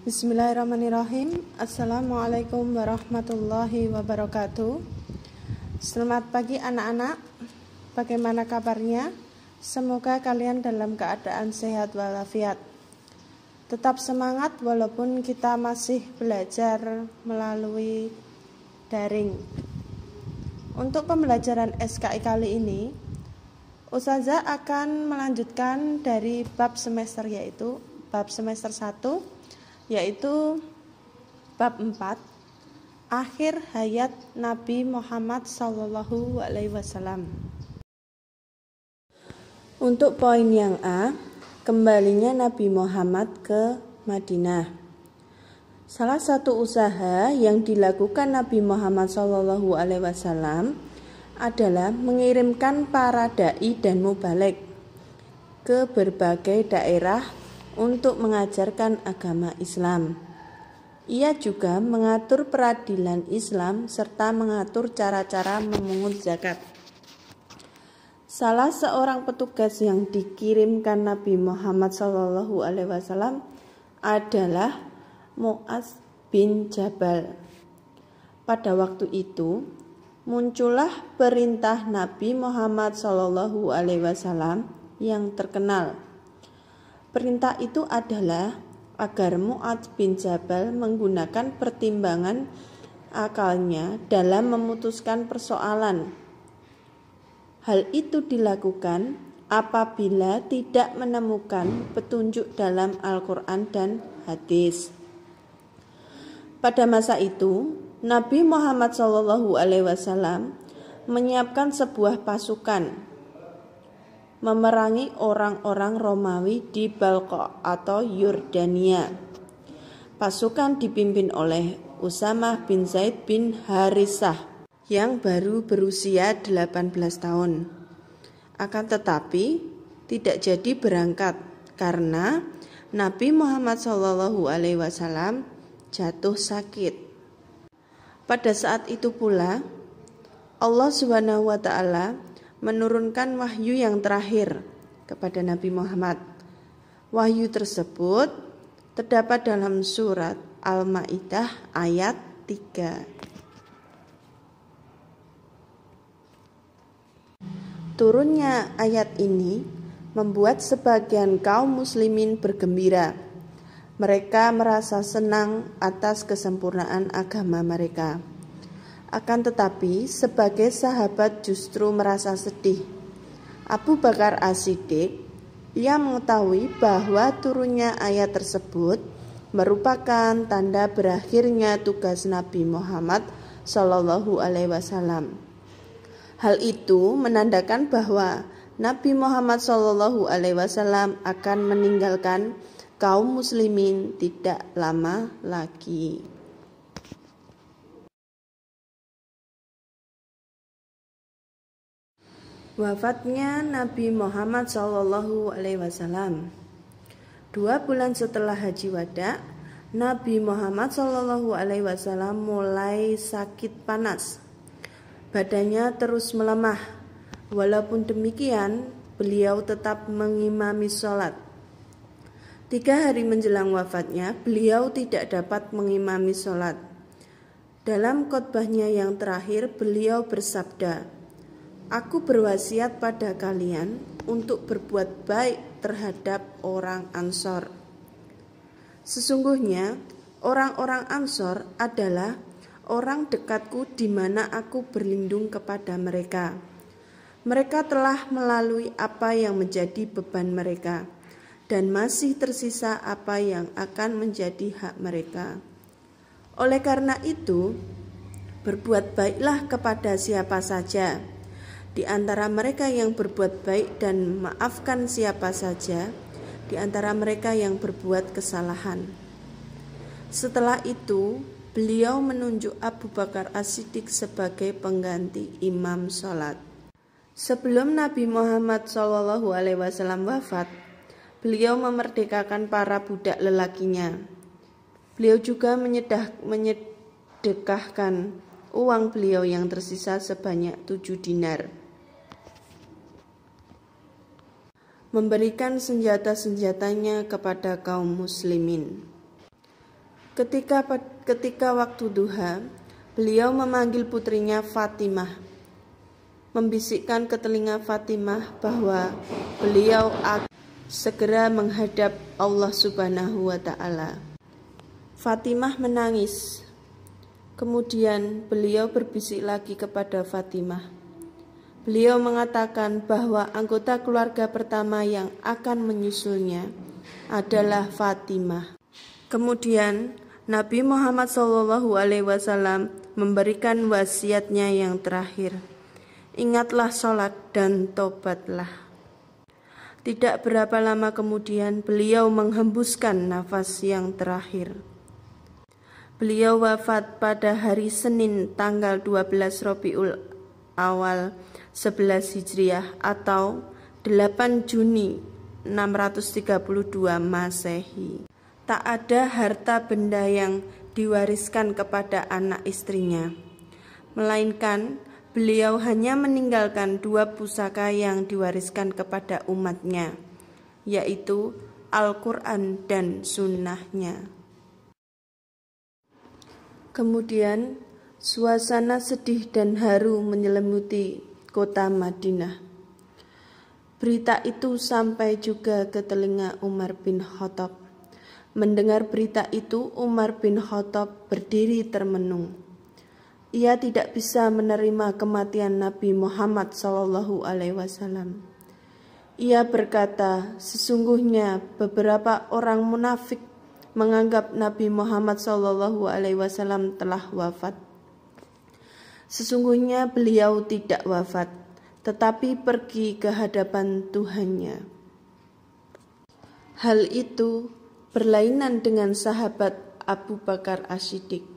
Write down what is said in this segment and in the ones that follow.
Bismillahirrahmanirrahim. Assalamualaikum warahmatullahi wabarakatuh. Selamat pagi anak-anak. Bagaimana kabarnya? Semoga kalian dalam keadaan sehat walafiat. Tetap semangat walaupun kita masih belajar melalui daring. Untuk pembelajaran SKI kali ini, Ustazah akan melanjutkan dari bab semester yaitu bab semester 1 yaitu bab 4 akhir hayat Nabi Muhammad SAW. Untuk poin yang A, kembalinya Nabi Muhammad ke Madinah. Salah satu usaha yang dilakukan Nabi Muhammad SAW adalah mengirimkan para dai dan mubalik ke berbagai daerah untuk mengajarkan agama Islam. Ia juga mengatur peradilan Islam serta mengatur cara-cara memungut zakat. Salah seorang petugas yang dikirimkan Nabi Muhammad SAW adalah Mu'adz bin Jabal. Pada waktu itu, muncullah perintah Nabi Muhammad SAW yang terkenal. Perintah itu adalah agar Mu'adz bin Jabal menggunakan pertimbangan akalnya dalam memutuskan persoalan. Hal itu dilakukan apabila tidak menemukan petunjuk dalam Al-Quran dan hadis. Pada masa itu, Nabi Muhammad SAW menyiapkan sebuah pasukan memerangi orang-orang Romawi di Balqa atau Yordania. Pasukan dipimpin oleh Usamah bin Zaid bin Harisah yang baru berusia 18 tahun. Akan tetapi tidak jadi berangkat karena Nabi Muhammad SAW jatuh sakit. Pada saat itu pula Allah SWT menurunkan wahyu yang terakhir kepada Nabi Muhammad. Wahyu tersebut terdapat dalam surat Al-Maidah ayat 3. Turunnya ayat ini membuat sebagian kaum muslimin bergembira. Mereka merasa senang atas kesempurnaan agama mereka. Akan tetapi, sebagai sahabat justru merasa sedih. Abu Bakar As-Siddiq, ia mengetahui bahwa turunnya ayat tersebut merupakan tanda berakhirnya tugas Nabi Muhammad SAW. Hal itu menandakan bahwa Nabi Muhammad SAW akan meninggalkan kaum muslimin tidak lama lagi. Wafatnya Nabi Muhammad SAW. 2 bulan setelah Haji Wada, Nabi Muhammad SAW mulai sakit panas. Badannya terus melemah. Walaupun demikian, beliau tetap mengimami sholat. 3 hari menjelang wafatnya, beliau tidak dapat mengimami sholat. Dalam khotbahnya yang terakhir, beliau bersabda, "Aku berwasiat pada kalian untuk berbuat baik terhadap orang Ansor. Sesungguhnya orang-orang Ansor adalah orang dekatku di mana aku berlindung kepada mereka. Mereka telah melalui apa yang menjadi beban mereka, dan masih tersisa apa yang akan menjadi hak mereka. Oleh karena itu, berbuat baiklah kepada siapa saja di antara mereka yang berbuat baik dan maafkan siapa saja di antara mereka yang berbuat kesalahan." Setelah itu, beliau menunjuk Abu Bakar As-Siddiq sebagai pengganti imam sholat. Sebelum Nabi Muhammad SAW wafat, beliau memerdekakan para budak lelakinya. Beliau juga menyedekahkan uang beliau yang tersisa sebanyak 7 dinar. memberikan senjata-senjatanya kepada kaum muslimin. Ketika waktu duha, beliau memanggil putrinya Fatimah, membisikkan ke telinga Fatimah bahwa beliau akan segera menghadap Allah Subhanahu wa Ta'ala. Fatimah menangis. Kemudian beliau berbisik lagi kepada Fatimah. Beliau mengatakan bahwa anggota keluarga pertama yang akan menyusulnya adalah Fatimah. Kemudian Nabi Muhammad SAW memberikan wasiatnya yang terakhir. Ingatlah sholat dan tobatlah. Tidak berapa lama kemudian beliau menghembuskan nafas yang terakhir. Beliau wafat pada hari Senin tanggal 12 Rabiul Awal 11 Hijriah atau 8 Juni 632 Masehi. Tak ada harta benda yang diwariskan kepada anak istrinya, melainkan beliau hanya meninggalkan 2 pusaka yang diwariskan kepada umatnya, yaitu Al-Quran dan Sunnahnya. Kemudian suasana sedih dan haru menyelimuti kota Madinah. Berita itu sampai juga ke telinga Umar bin Khattab. Mendengar berita itu, Umar bin Khattab berdiri termenung. Ia tidak bisa menerima kematian Nabi Muhammad SAW. Ia berkata, sesungguhnya beberapa orang munafik menganggap Nabi Muhammad SAW telah wafat. Sesungguhnya beliau tidak wafat, tetapi pergi ke hadapan Tuhannya. Hal itu berlainan dengan sahabat Abu Bakar As-Siddiq.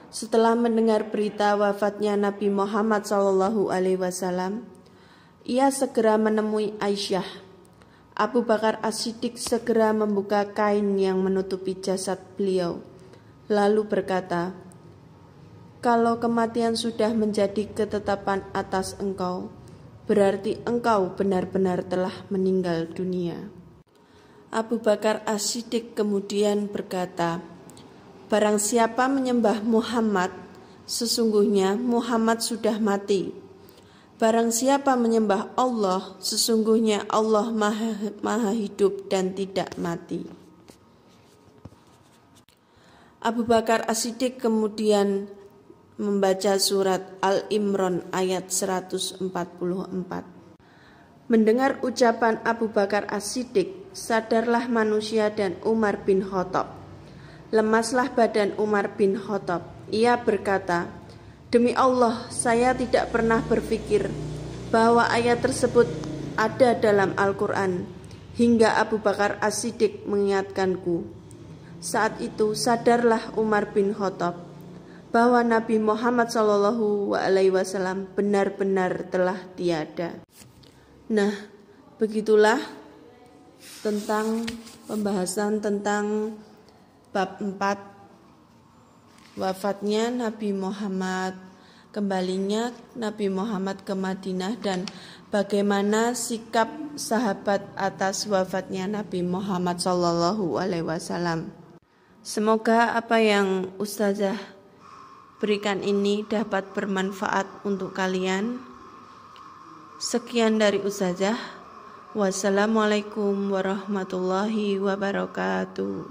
Setelah mendengar berita wafatnya Nabi Muhammad SAW, ia segera menemui Aisyah. Abu Bakar As-Siddiq segera membuka kain yang menutupi jasad beliau, lalu berkata, "Kalau kematian sudah menjadi ketetapan atas engkau, berarti engkau benar-benar telah meninggal dunia." Abu Bakar As-Siddiq kemudian berkata, "Barang siapa menyembah Muhammad, sesungguhnya Muhammad sudah mati. Barang siapa menyembah Allah, sesungguhnya Allah maha hidup dan tidak mati." Abu Bakar As-Siddiq kemudian membaca surat Al-Imran ayat 144. Mendengar ucapan Abu Bakar As-Siddiq, sadarlah manusia dan Umar bin Khattab. Lemaslah badan Umar bin Khattab. Ia berkata, "Demi Allah, saya tidak pernah berpikir bahwa ayat tersebut ada dalam Al-Quran, hingga Abu Bakar As-Siddiq mengingatkanku." Saat itu sadarlah Umar bin Khattab bahwa Nabi Muhammad SAW benar-benar telah tiada. Nah, begitulah tentang pembahasan tentang bab 4, wafatnya Nabi Muhammad, kembalinya Nabi Muhammad ke Madinah, dan bagaimana sikap sahabat atas wafatnya Nabi Muhammad SAW. Semoga apa yang Ustazah berikan ini dapat bermanfaat untuk kalian. Sekian dari Ustazah. Wassalamualaikum warahmatullahi wabarakatuh.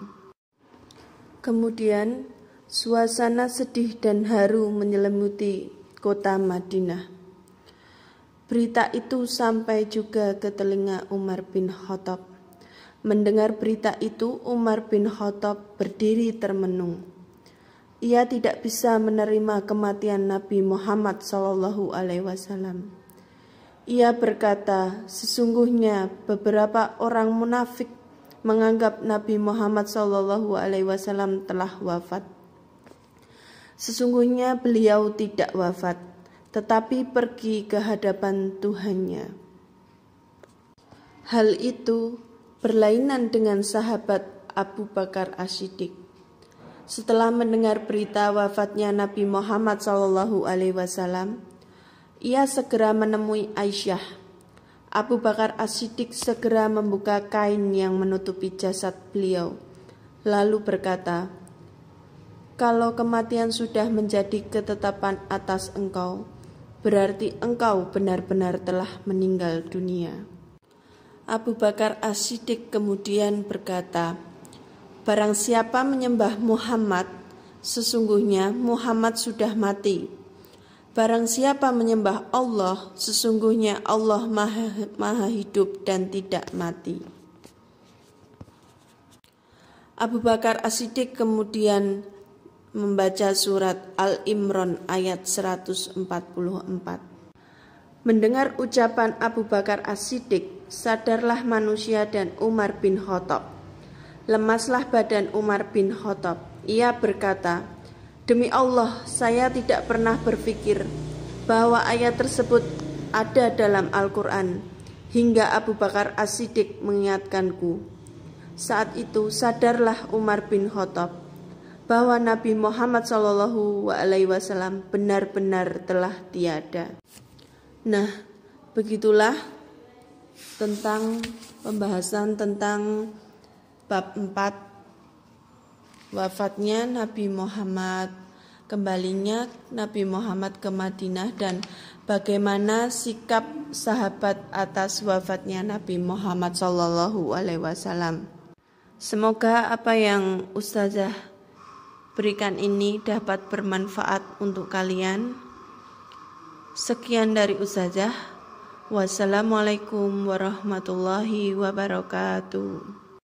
Kemudian suasana sedih dan haru menyelimuti kota Madinah. Berita itu sampai juga ke telinga Umar bin Khattab. Mendengar berita itu, Umar bin Khattab berdiri termenung. Ia tidak bisa menerima kematian Nabi Muhammad SAW. Ia berkata, sesungguhnya beberapa orang munafik menganggap Nabi Muhammad SAW telah wafat. Sesungguhnya beliau tidak wafat, tetapi pergi ke hadapan Tuhannya. Hal itu berlainan dengan sahabat Abu Bakar As-Siddiq. Setelah mendengar berita wafatnya Nabi Muhammad SAW, ia segera menemui Aisyah. Abu Bakar As-Siddiq segera membuka kain yang menutupi jasad beliau, lalu berkata, Kalau kematian sudah menjadi ketetapan atas engkau, berarti engkau benar-benar telah meninggal dunia. Abu Bakar As-Siddiq kemudian berkata, barang siapa menyembah Muhammad, sesungguhnya Muhammad sudah mati. Barang siapa menyembah Allah, sesungguhnya Allah maha hidup dan tidak mati. Abu Bakar As-Siddiq kemudian membaca surat Al-Imran ayat 144. Mendengar ucapan Abu Bakar As-Siddiq, sadarlah manusia dan Umar bin Khattab. Lemaslah badan Umar bin Khattab. Ia berkata, demi Allah, saya tidak pernah berpikir bahwa ayat tersebut ada dalam Al-Quran, hingga Abu Bakar As-Siddiq mengingatkanku. Saat itu sadarlah Umar bin Khattab bahwa Nabi Muhammad SAW benar-benar telah tiada. Nah, begitulah tentang pembahasan tentang bab 4, wafatnya Nabi Muhammad, kembalinya Nabi Muhammad ke Madinah, dan bagaimana sikap sahabat atas wafatnya Nabi Muhammad SAW. Semoga apa yang Ustazah berikan ini dapat bermanfaat untuk kalian. Sekian dari Ustazah. Wassalamualaikum warahmatullahi wabarakatuh.